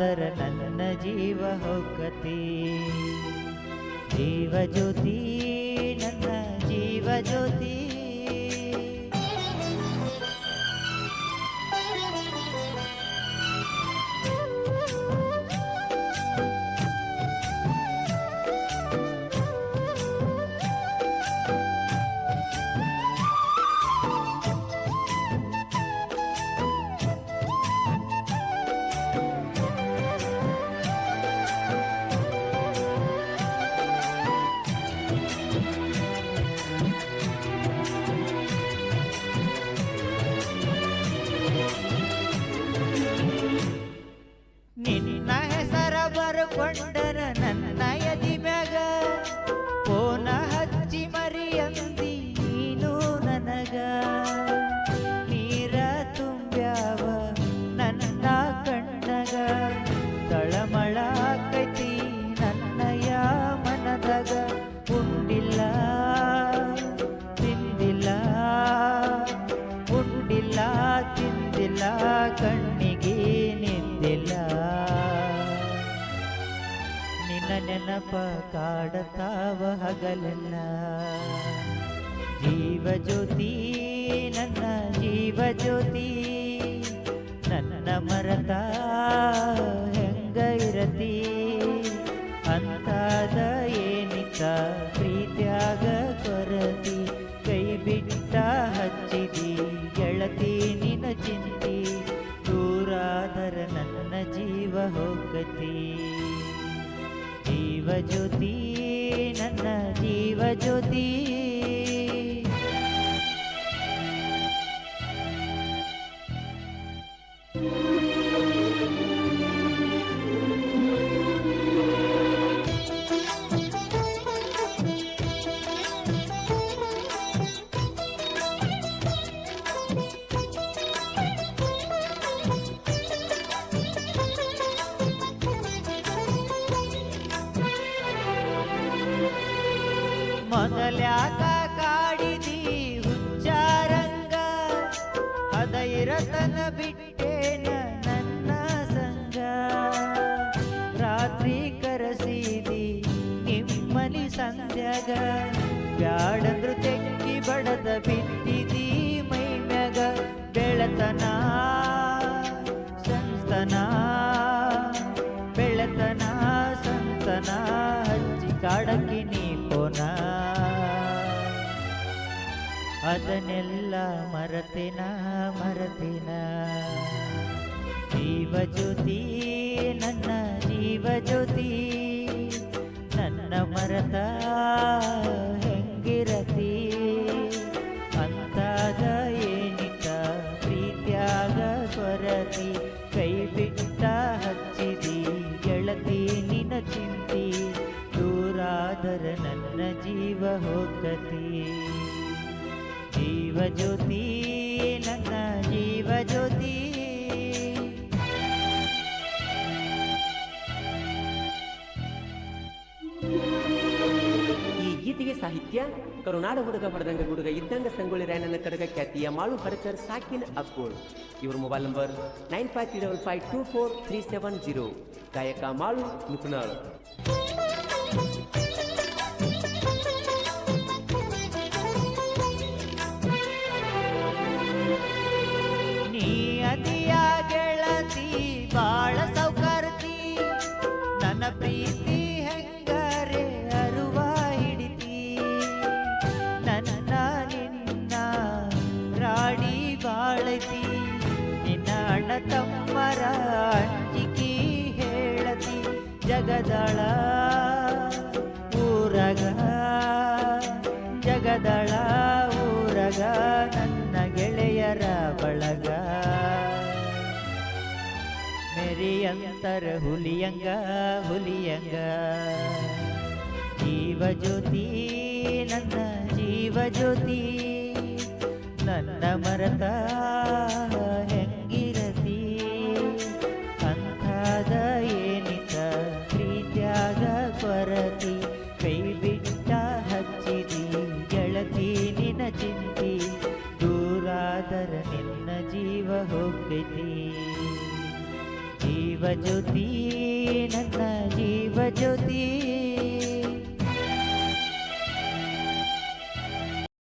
ದೂರಾದರ ನನ್ನ ಜೀವ ಹೋಗತಿ. ಜೀವ ಜ್ಯೋತಿ ನನ್ನ ಜೀವ ಜ್ಯೋತಿ. ನಿನ್ನ ಹೆಸರ ಬರ್ಕೊಂಡರ ನನ್ನ ಎದಿ ಮ್ಯಾಗ ಫೋನ ಹಚ್ಚಿ ಮರಿಯಂದಿ ನೀನು ನನಗ. ನೀರ ತುಂಬ್ಯಾವ ನನ್ನ ಕಣ್ಣಗ ತಳಮಳ ಆಕೈತಿ ನನ್ನಯ ಮನದಾಗ. ಉಂಡಿಲ್ಲ ತಿಂದಿಲ್ಲ ಉಂಡಿಲ್ಲ ತಿಂದಿಲ್ಲ ಕಣ್ಣಿಗೆ ನಿಂದಿಲ್ಲ. ನಿನ್ನ ನೆನಪ ಕಾಡತಾವ ಹಗಲೆಲ್ಲ. ಜೀವ ಜ್ಯೋತಿ ನನ್ನ ಜೀವ ಜ್ಯೋತಿ. ನನ್ನ ಮರತ ಹೆಂಗ ಇರತಿ ಅಂತಾದ ಏನಿತ್ತ ಪ್ರೀತ್ಯಾಗ ಕೊರತಿ. ಕೈ ಬಿಟ್ಟ ಹಚ್ಚಿದಿ ಗೆಳತಿ ನಿನ ಚಿಂತಿ. ದೂರಾದರ ನನ್ನ ಜೀವ ಹೋಗತಿ. ಜೀವ ಜ್ಯೋತಿ ನನ್ನ ಜೀವ ಜ್ಯೋತಿ. ಮೊದಲ್ಯಾಕ ಕಾಡಿದಿ ಹುಚ್ಚಾರಂಗ ಅದ ಇರತನ ಬಿಟ್ಟೇನ ನನ್ನ ಸಂಗ. ರಾತ್ರಿ ಕರಸಿದಿ ನಿಮ್ಮನಿ ಸಂಧ್ಯಾಗ ಬ್ಯಾಡಂದ್ರು ತೆಕ್ಕಿ ಬಡದ ಬಿಟ್ಟಿದಿ ಮೈ ಮ್ಯಾಗ. ಬೆಳತನ ಸಂಸ್ತನ ಬೆಳತನ ಸಂತನ ಹಚ್ಚಿ ಕಾಡಕ್ಕಿ ನೀ ಪೋನ. ಅದನ್ನೆಲ್ಲ ಮರತಿನ ಮರತಿನ. ಜೀವ ಜ್ಯೋತಿ ನನ್ನ ಜೀವ ಜ್ಯೋತಿ. ನನ್ನ ಮರತ ಹೆಂಗಿರತಿ ಅಂತಾದ ಏನಿತ ಪ್ರೀತ್ಯಾಗ ಕೊರತಿ. ಕೈ ಬಿಟ್ಟ ಹಚ್ಚಿದಿ ಗೆಳತಿ ನಿನ ಚಿಂತಿ. ದೂರಾದರ ನನ್ನ ಜೀವ ಹೋಗತಿ. ಜೀವ ಜ್ಯೋತಿ ನನ್ನ ಜೀವ ಜ್ಯೋತಿ. ಈ ಗೀತೆಗೆ ಸಾಹಿತ್ಯ ಕರುನಾಡ ಹುಡುಗ ಬಡದಂಗ ಗುಡುಗ ಇದ್ದಂಗ ಸಂಗೊಳ್ಳಿ ರಾಯಣ್ಣನ ಕಡಗ ಖ್ಯಾತಿಯ ಮಾಳು ಹಡಕರ್ ಸಾಕಿನ್ ಅಕ್ಕೋಳ್. ಇವ್ರ ಮೊಬೈಲ್ ನಂಬರ್ 9535243770. ಗಾಯಕ ಮಾಳು ನಿಪುಣಾಳ್. ನೀ ಅದಿಯ ಗೆಳತಿ ಬಾಳ ಸೌಕರ್ತಿ. ನನ್ನ ಪ್ರೀತಿ ಹೆಂಗರೆ ಅರುವ ಹಿಡಿತಿ. ನನ್ನ ನಿನ್ನ ರಾಣಿ ಬಾಳತಿ. ನಿನ್ನ ಅಣ್ಣ ತಮ್ಮರ ಅಂಜಿಕಿ ಹೇಳತಿ. ಜಗದಳ ಊರಗ ಜಗದಳ ಊರಗ ನನ್ನ ಗೆಳೆಯರ ಬಳಗ. ಮೆರಿಯಂತರ ಹುಲಿಯಂಗ ಹುಲಿಯಂಗ. ಜೀವ ಜ್ಯೋತಿ ನನ್ನ ಜೀವ ಜ್ಯೋತಿ. ನನ್ನ ಮರತ ಹೆಂಗಿರತಿ ಅಂತಾದ ಏನಿತ ಪ್ರೀತ್ಯಾಗ ಕೊರತಿ. ಕೈ ಬಿಟ್ಟ ಹಚ್ಚಿದಿ ಗೆಳತಿ ನಿನ ಚಿಂತಿ. ದೂರಾದರ ನಿನ್ನ ಜೀವ ಹೋಗತಿ. ಜೀವ ಜೀವ ಜ್ಯೋತಿ ನನ್ನ ಜೀವ ಜ್ಯೋತಿ